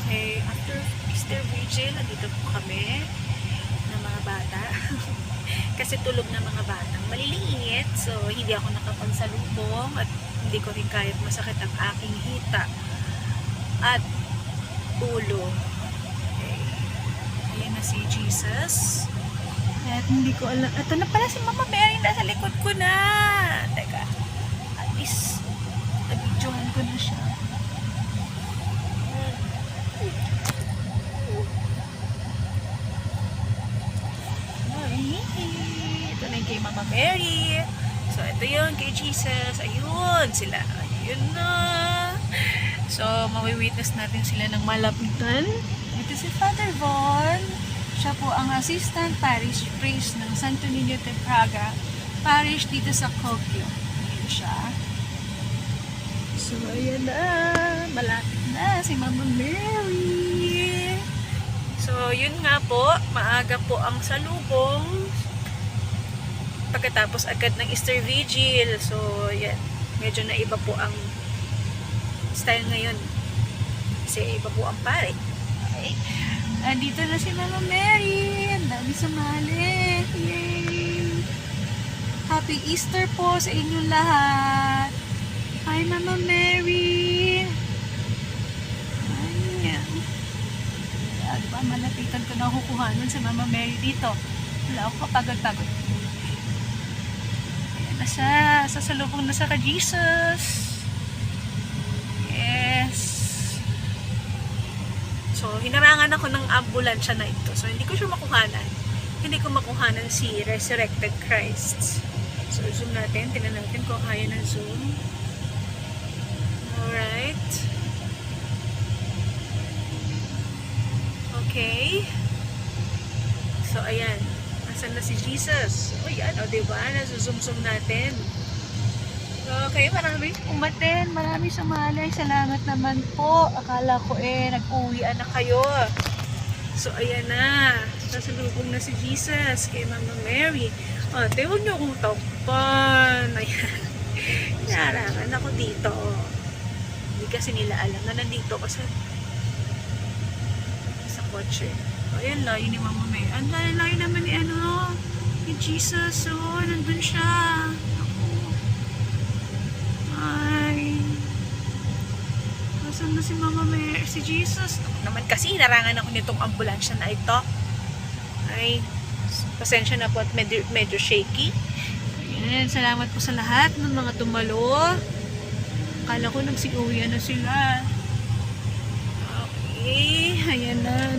Okay, after Easter Vigil, nandito po kami ng mga bata. Kasi tulog na mga batang maliliit. So, hindi ako nakapagsalubong at hindi ko rin kahit masakit ang aking hita at ulo. Okay. Ayan na si Jesus. At hindi ko alam. Ito na pala si Mama Mary. Nasa likod ko na. Teka. At least, nabidyohan ko na siya. Ito na yung kay Mama Mary. So, ito yun kay Jesus. Ayun sila. Ayun na. So, mawi-witness natin sila ng malapitan. Ito si Father Von. Siya po ang Assistant Parish Priest ng Santo Niño de Praga Parish dito sa Kogyo. Ayun siya. So, ayan na. Malapit na si Mama Mary. So, yun nga po. Maaga po ang salubong. Pagkatapos agad ng Easter Vigil. So, yan. Medyo naiba po ang style ngayon. Kasi iba po ang pare. Okay. Andito na si Mama Mary. Ang dami sumali. Yay! Happy Easter po sa inyong lahat. Hi, Mama Mary. Ayan. Diba, malapitan ko na kukuhanan sa Mama Mary dito. Wala ako kapagod-pagod. Ayan na siya. Sasalubong na sa ka Jesus. Yes. So, hinarangan ako ng ambulansya na ito. So, hindi ko siya makuhanan. Hindi ko makuhanan si Resurrected Christ. So, zoom natin. Tingnan natin kung kaya ng zoom. Alright. Okay. So, ayan. Nasaan na si Jesus? O, yan. O, diba? Nasuzoom-zoom natin. Okay, maraming umaten, maraming sumali. Salamat naman po. Akala ko nag-uwian na kayo. So, ayan na. Sasalubong na si Jesus kay Mama Mary. Ate, huwag niyo akong takpan. Ayan. Narangan ako dito. Hindi kasi nila alam na nandito kasi sa kotse. Ayan, layo ni Mama Mary. Ang layo naman ni Jesus. So, nandun siya. Ay. Nasaan na si Mama Mary? Si Jesus. Naman kasi narangan ako nitong ambulansya na ito. Ay. Pasensya na po at medyo shaky. Ayan. Salamat po sa lahat ng mga tumalo. Akala ko nagsiuwian na sila. Okay. Ayan na.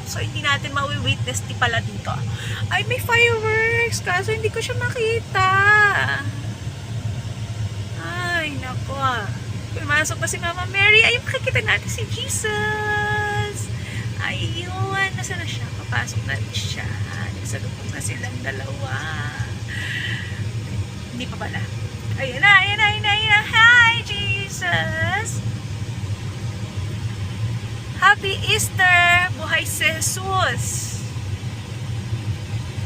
So, hindi natin mawi-witness di pala dito. Ay, may fireworks. Kaso hindi ko siya makita. Ay, nako. Pumasok pa si Mama Mary. Ayun, makikita natin si Jesus. Ayun. Nasaan na siya? Papasok na rin siya. Nagsalubong na silang dalawa. Hindi pa pala. Ayun na, ayun na, ayun na, ayun na. Hi, Jesus! Happy Easter! Buhay si Jesus!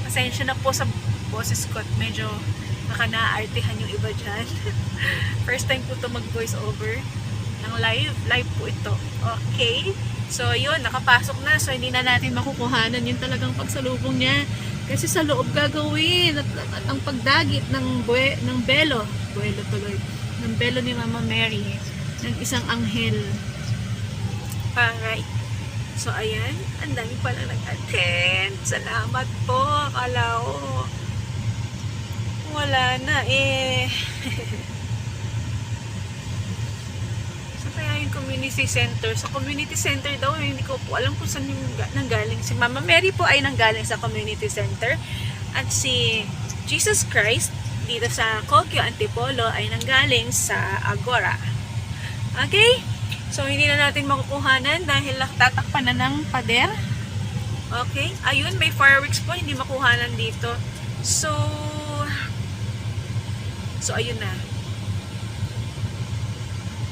Pasensya na po sa boses ko. Medyo nakanaartihan yung iba dyan. First time po ito mag-voice over ng live. Live po ito. Okay. So, yun. Nakapasok na. So, hindi na natin makukuhanan yung talagang pagsalubong niya. Kasi sa loob gagawin. At ang pagdagit ng belo. Buwelo tuloy. Ng belo ni Mama Mary. Ng isang anghel. Alright. So, ayan. Ang dami pala nag-attend. Salamat po. Akala ko wala na So, kaya yung community center. Sa community center daw, hindi ko po alam kung saan yung nanggaling. Si Mama Mary po ay nanggaling sa community center. At si Jesus Christ, dito sa Kogyo, Antipolo, ay nanggaling sa Agora. Okay? So, hindi na natin makukuhanan dahil tatakpan na ng pader. Okay? Ayun, may fireworks po. Hindi makuhanan dito. So, ayun na.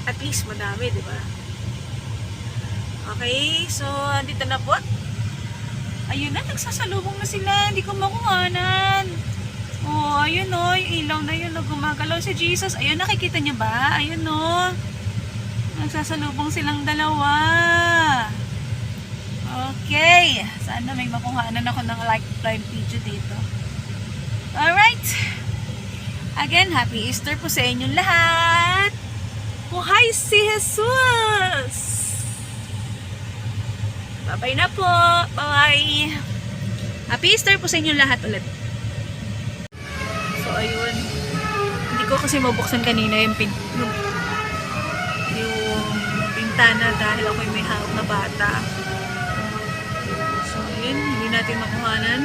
At least, madami, di ba? Okay, so, dito na po. Ayun na, nagsasalubong na sila. Hindi ko makuhanan. Oh, ayun o. Yung ilaw na yun, gumagalaw si Jesus. Ayun, nakikita niyo ba? Ayun o. Nagsasalubong silang dalawa. Okay. Sana may makuhanan ako ng live video dito. Alright. Again, happy Easter po sa inyong lahat. Buhay si Jesus! Bye-bye na po. Bye! Happy Easter po sa inyong lahat ulit. So, ayun. Hindi ko kasi mabuksan kanina yung pintana dahil ako may hawak na bata. So, ayun. Hindi natin makuhanan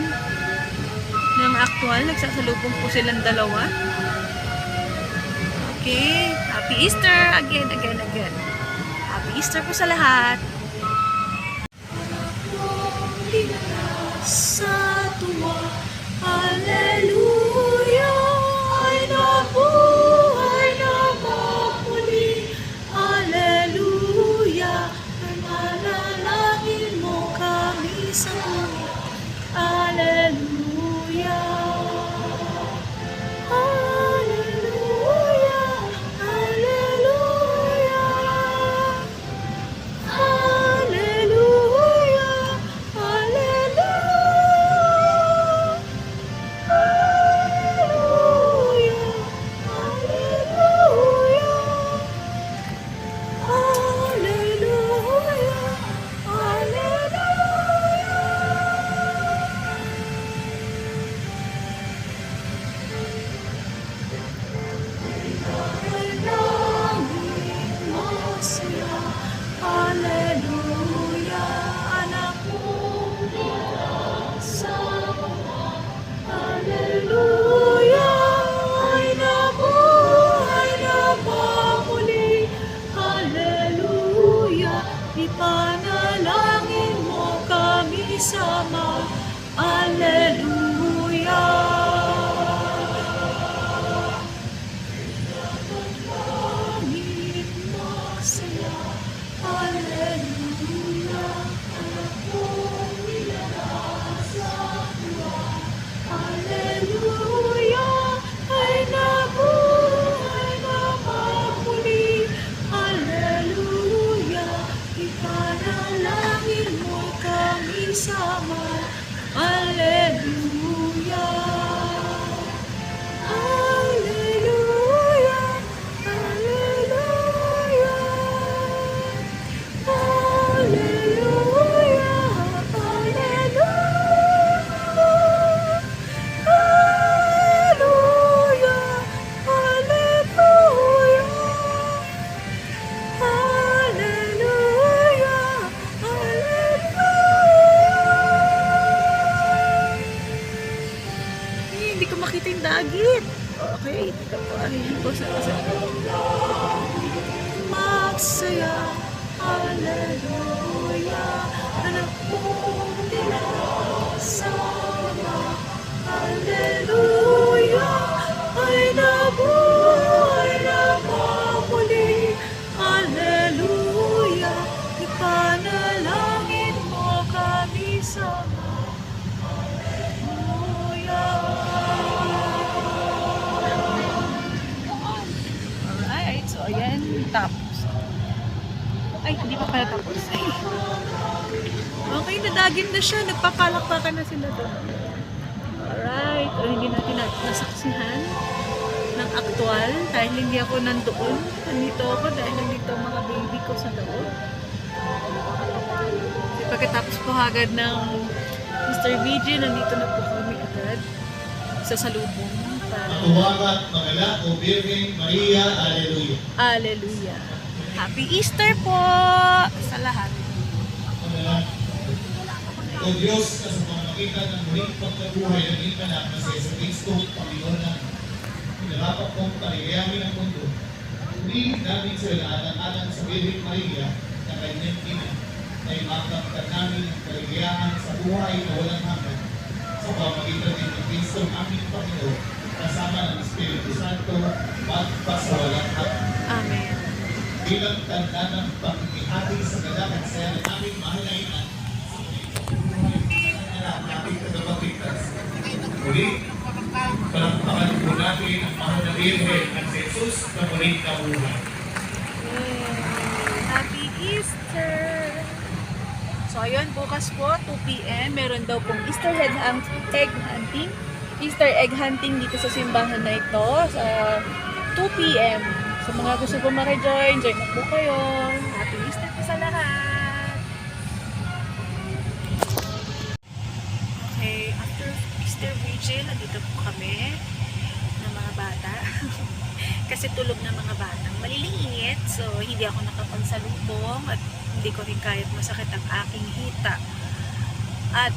ng aktual. Nagsasalubong po silang dalawa. Okay. Happy Easter! Again. Happy Easter po sa lahat. Sa tuwa, hallelujah, ay nabuhay na muli, hallelujah, ay manalangin mo kami sa tuwa, hallelujah, hallelujah, hallelujah, hallelujah, hallelujah. Ipanalangin mo kami sama. Hallelujah. Langit magsaya. Hallelujah. Anak kong nilalang sa tuwa. Hallelujah. Ay nabuhay na muli. Hallelujah. Ipanalangin mo kami sama. Hallelujah. Hallelujah. Hallelujah. Hallelujah. Hallelujah. Hindi ko makita yung dagit. Okay, dito po. Ayan po sa magsaya. Hallelujah. Anak kong sama. Hallelujah. Ay nabuhay na muli. Hallelujah. Ipanalangin mo kami sama. Alright, so ayan, tapos. Ay, hindi pa pala tapos. Okay, nadagin na siya. Nagpapalakpakan na sila doon. Alright, o hindi natin nasaksihan ng aktual dahil hindi ako nandoon. Nandito ako dahil nandito ang mga baby ko sa loob. Kasi pagkatapos po agad ng Mr. VJ, nandito na po kami agad sa salubong. Tuwagat, Magala, o Virgen Maria, Alleluia. Alleluia. Happy Easter po sa lahat. O Diyos, na sa pamamagitan ng muling pagkabuhay ng iyong anak na si Jesucristo, Panginoon namin, pinalapak mong kaligayahin ang mundo. Muli namin sa anak-anak sa Virgen Maria na kanyang ina, na imakaptan namin ang kaligayahan sa buhay na walang hanggan sa pamamagitan ng Kristo aming Panginoon, kasama ng Espiritu Santo, magpasawalang hanggan. Amen. Bilang tanda ng pagkihati sa ganda at saya ng aming mahal na ina, natin tagapagligtas. Muli, palakpakan po natin ang mahal na Birhen at si Jesus na muling kabuhay. sir. So, ayun, bukas po, 2 p.m. Meron daw pong egg hunting. Easter egg hunting dito sa simbahan na ito sa 2 p.m. Sa mga gusto po maki-join, join na po kayo. Happy Easter po sa lahat. Okay, after Easter Vigil, nandito po kami ng mga bata. Kasi tulog na mga batang maliliit. So, hindi ako nakapagsalubong at hindi ko rin kahit masakit ang aking hita at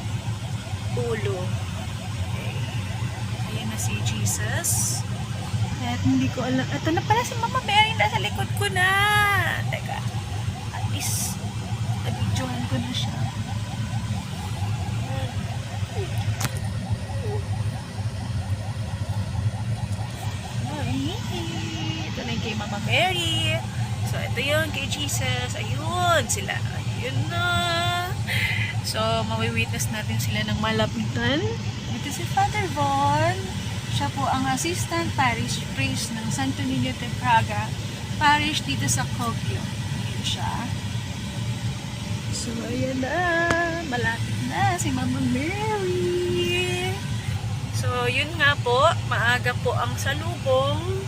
ulo. Okay. Ayan na si Jesus. At hindi ko alam. Ito na pala si Mama Mary, nasa likod ko na. Teka. At least, nabidyohan ko na siya. Ito na yung kay Mama Mary. So, ito yun kay Jesus. Ayun sila. Ayun na. So, mawi-witness natin sila ng malapitan. Ito si Father Von. Siya po ang Assistant Parish Priest ng Santo Niño de Praga Parish dito sa Kogyo. Ayan siya. So, ayan na. Malapit na si Mama Mary. So, yun nga po. Maaga po ang salubong.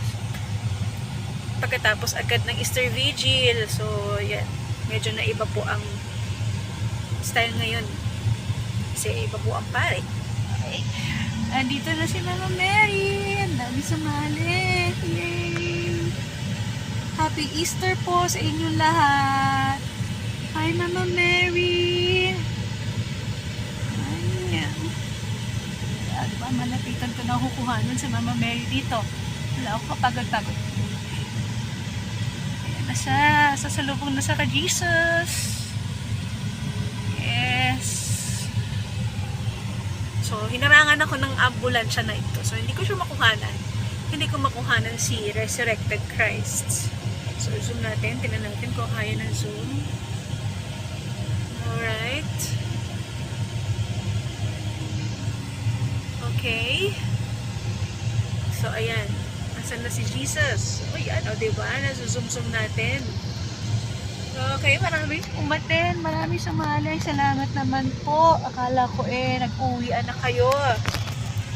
Pagkatapos agad ng Easter Vigil. So, yan. Medyo na iba po ang style ngayon. Kasi iba po ang pare. Okay. Andito na si Mama Mary. Ang dami sumali. Yay! Happy Easter po sa inyong lahat. Hi, Mama Mary. Ayan. Diba, malapitan ko na hukuhanan sa Mama Mary dito. Wala ako kapagod-pagod. Ayan na siya. Sasalubong na sa ka Jesus. Yes. So, hinarangan ako ng ambulansya na ito. So, hindi ko siya makuhanan. Hindi ko makuhanan si Resurrected Christ. So, zoom natin. Tingnan natin kung kaya ng zoom. Alright. Okay. So, ayan. Asan na si Jesus? O, yan. O, diba? Nasuzoom-zoom natin. Okay, maraming umaten, maraming sumali. Salamat naman po. Akala ko nag-uwian na kayo.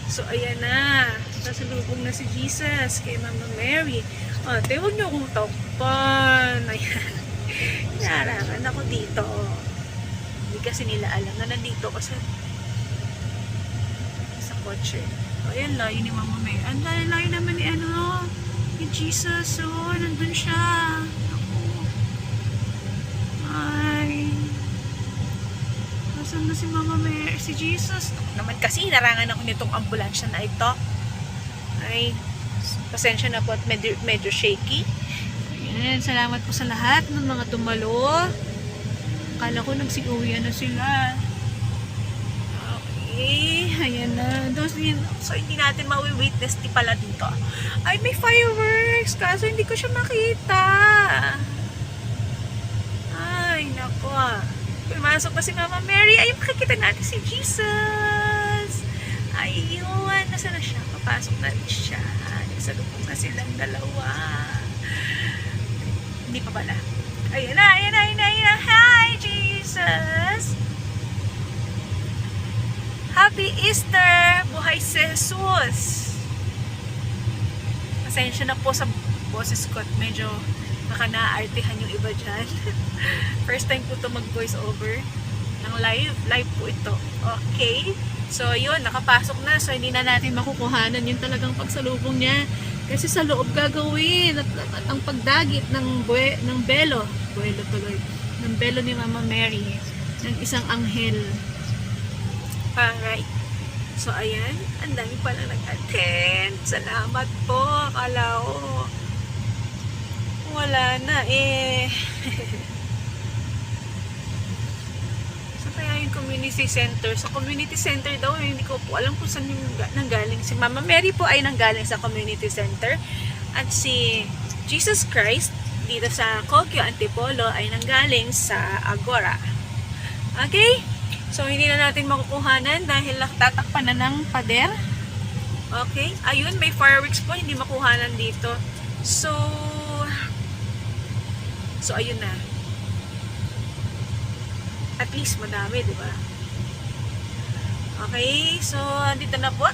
So, ayan na. Nasalubong na si Jesus kay Mama Mary. Ate, huwag niyo akong takpan. Ayan. Narangan ako dito. Hindi kasi nila alam na nandito kasi sa kotse. Ayan, layo ni Mama Mary. Ang layo naman ni Jesus. So, nandun siya. Ay. Nasaan na si Mama Mary? Si Jesus. Naman kasi narangan ako nitong ambulansya na ito. Ay. Pasensya na po at medyo shaky. Ayan. Salamat po sa lahat ng mga tumalo. Akala ko nagsiuwian na sila. Okay. Ayan na. So, hindi natin mawi-witness di pala dito. Ay, may fireworks. Kaso hindi ko siya makita. Ay, nako. Pumasok na si Mama Mary. Ay, makikita natin si Jesus. Ayun. Nasaan na siya? Papasok na rin siya. Nagsalubong na silang dalawa. Hindi pa pala. Ayun na, ayun na, ayun na, ayun na. Hi, Jesus! Happy Easter! Buhay si Jesus! Pasensya na po sa boses ko at medyo baka naaartihan yung iba dyan. First time po ito mag-voice over ng live po ito. Okay? So, yun, nakapasok na. So, hindi na natin makukuhanan yung talagang pagsalubong niya. Kasi sa loob gagawin. At ang pagdagit ng belo tuloy. Ng belo ni Mama Mary. Ng isang anghel. Alright. So, ayan. Ang dami pala nag-attend. Salamat po. Akala ko wala na So, kaya yung community center. Sa community center daw, hindi ko po alam kung saan yung nanggaling. Si Mama Mary po ay nanggaling sa community center. At si Jesus Christ, dito sa Kogyo, Antipolo, ay nanggaling sa Agora. Okay? So, hindi na natin makukuhanan dahil tatakpan na ng pader. Okay? Ayun, may fireworks po, hindi makuhanan dito. So, ayun na. At least madami, di ba? Okay, so dito na po.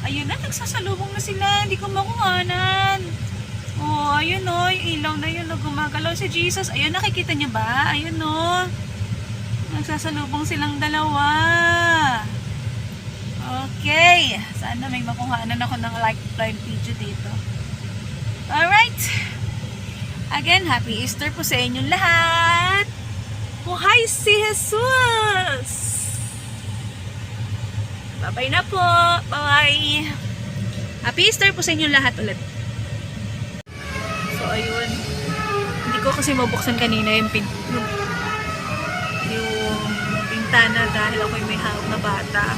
Ayun na, nagsasalubong na sila. Hindi ko makuhanan. Oh, ayun o. Yung ilaw na yun. Gumagalaw si Jesus. Ayun, nakikita niyo ba? Ayun o. Nagsasalubong silang dalawa. Okay. Sana may makuhanan ako ng live video dito. Alright. Again, happy Easter po sa inyong lahat. Buhay si Jesus! Bye-bye na po. Bye! Happy Easter po sa inyong lahat ulit. So, ayun. Hindi ko kasi mabuksan kanina yung bintana dahil ako'y may hawak na bata.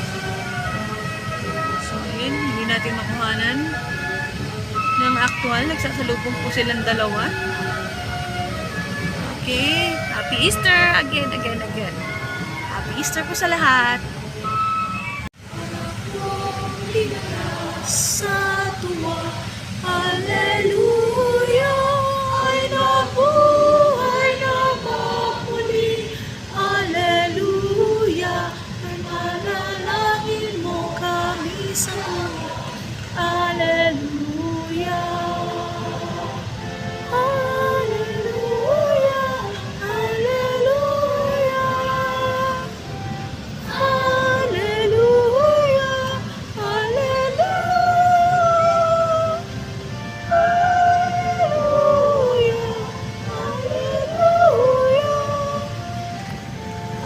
So, ayun. Hindi natin makuhanan ng actual. Nagsasalubong po silang dalawa. Okay. Happy Easter! Again. Happy Easter po sa lahat. Sa tuwa, Hallelujah, ay nabuhay na muli. Hallelujah, ay manalangin mo kami sa tuwa. Hallelujah. Hallelujah, hallelujah. Hallelujah, hallelujah.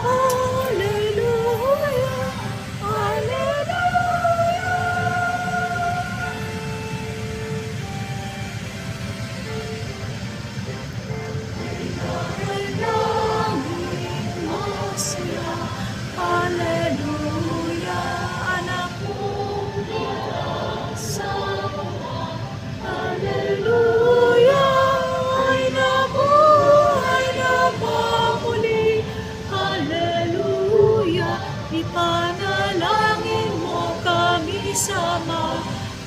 Hallelujah, hallelujah. Hallelujah, anak mong pinasama. Hallelujah, ay nabuhay na muli. Hallelujah, ipanalangin mo kami sama.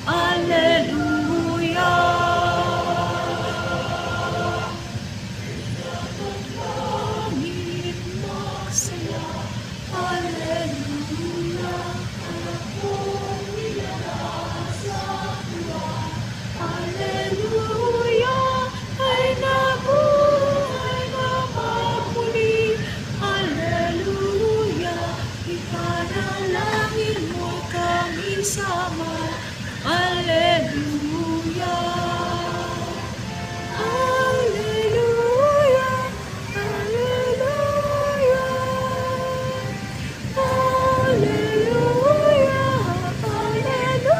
Hallelujah. Langit magsaya. Hallelujah, anak mong pinasa. Hallelujah, ay nabuhay na muli. Hallelujah, ipanalangin mo kami sama. Hallelujah. Hallelujah, hallelujah. Hallelujah, hallelujah.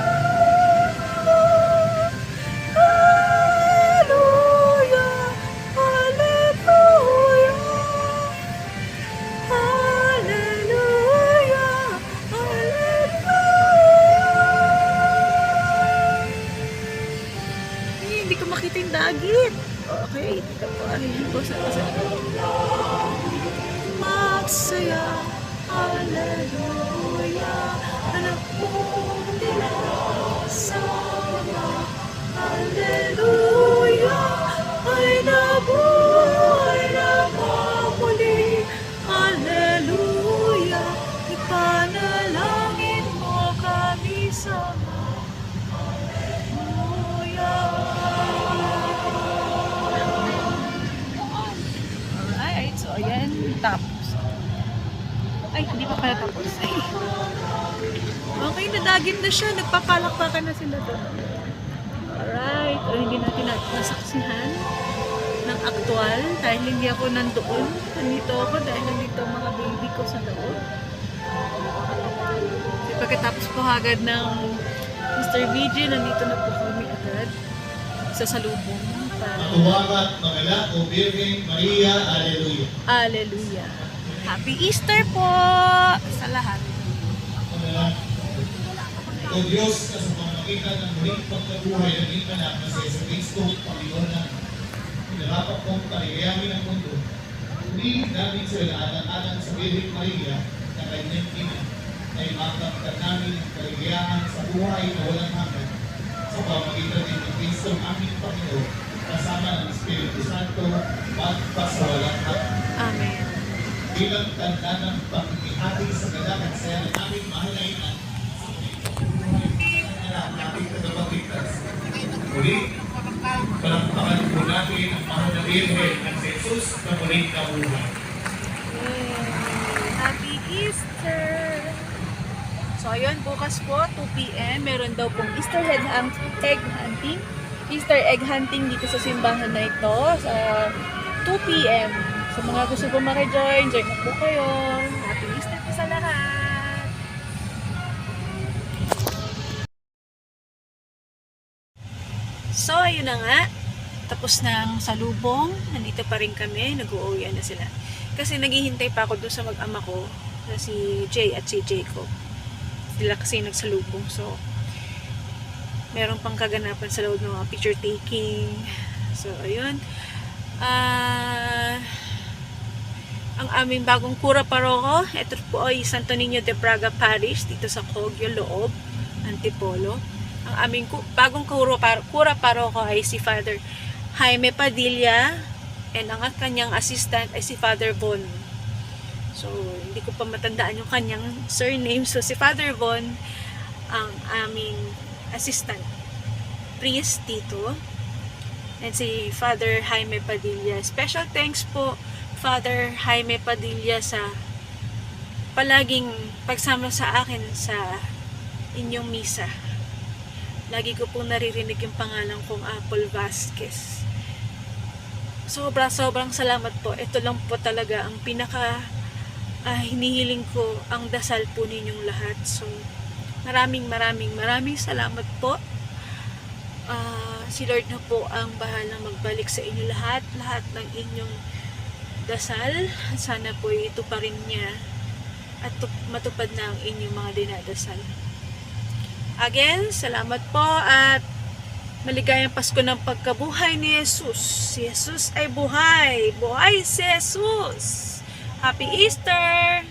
Hallelujah, hallelujah. Hallelujah, hallelujah. Hindi ko makita yung dagit. Okay, dito po. Ayun po sa magsaya. Hallelujah, anak mong pinasama. Hallelujah, ay nabuhay na muli. Hallelujah, ipanalangin mo kami sama. Alright, so ayan, tapos. Ay, hindi pa pala tapos. Ay. Okay, nadagin na siya. Nagpapalakpakan na sila doon. Alright. O, hindi natin nasaksihan ng aktual dahil hindi ako nandoon. Nandito ako dahil nandito ang mga baby ko sa loob. So, pagkatapos po agad ng Mr. VJ, nandito na po kami agad sa salubong. Matuwagat, magala, o Virgen Maria, Hallelujah. Hallelujah. Happy Easter po sa lahat. O Diyos, na sa pamamagitan ng muling pagkabuhay ng iyong anak na si Yesu Cristo, Panginoon na pinarapat kong kaligayahin ang mundo. Muli namin sa alang-alang sa Virgen Maria na kanyang ina na imakaptan namin ang kaligayahan sa buhay na walang hanggan sa pamamagitan din ng Cristo ang aming Panginoon kasama ng Espiritu Santo magpasawalang hanggan. Amen. bilang tanda ng pagkihati sa galakan saya na namin mahalainan ang ating tagapagligtas. Muli, palakpakan po natin ang mahal na Birhen at si Jesus na muling kabuhay. Happy Easter! So, ayun, bukas po, 2 p.m. Meron daw pong Easter egg hunting. Easter egg hunting dito sa simbahan na ito sa 2 p.m. Sa mga gusto po maki-join, join na po kayo. Happy Easter po sa lahat! So, ayun na nga. Tapos na ang salubong. Nandito pa rin kami. Nag-uuwian na sila. Kasi naghihintay pa ako doon sa mag-ama ko na si Jay at si Jacob. Sila kasi nagsalubong. So, meron pang kaganapan sa loob ng mga picture taking. So, ayun. Ang aming bagong Cura Paroko, ito po ay Santo Niño de Braga Parish, dito sa Cogyo, Loob, Antipolo. Ang aming bagong Cura Paroko ay si Father Jaime Padilla, and ang kanyang assistant ay si Father Von. So, hindi ko pa matandaan yung kanyang surname. So, si Father Von, ang aming assistant priest dito. And si Father Jaime Padilla. Special thanks po, Father Jaime Padilla, sa palaging pagsama sa akin sa inyong misa. Lagi ko pong naririnig yung pangalan kong Apple Vasquez. Sobrang salamat po. Ito lang po talaga ang pinaka hinihiling ko, ang dasal po ninyong lahat. So, maraming salamat po. Si Lord na po ang bahalang magbalik sa inyo lahat ng inyong dasal. Sana po ito pa rin niya at matupad na ang inyong mga dinadasal. Again, salamat po at maligayang Pasko ng pagkabuhay ni Jesus. Si Jesus ay buhay. Buhay si Jesus! Happy Easter!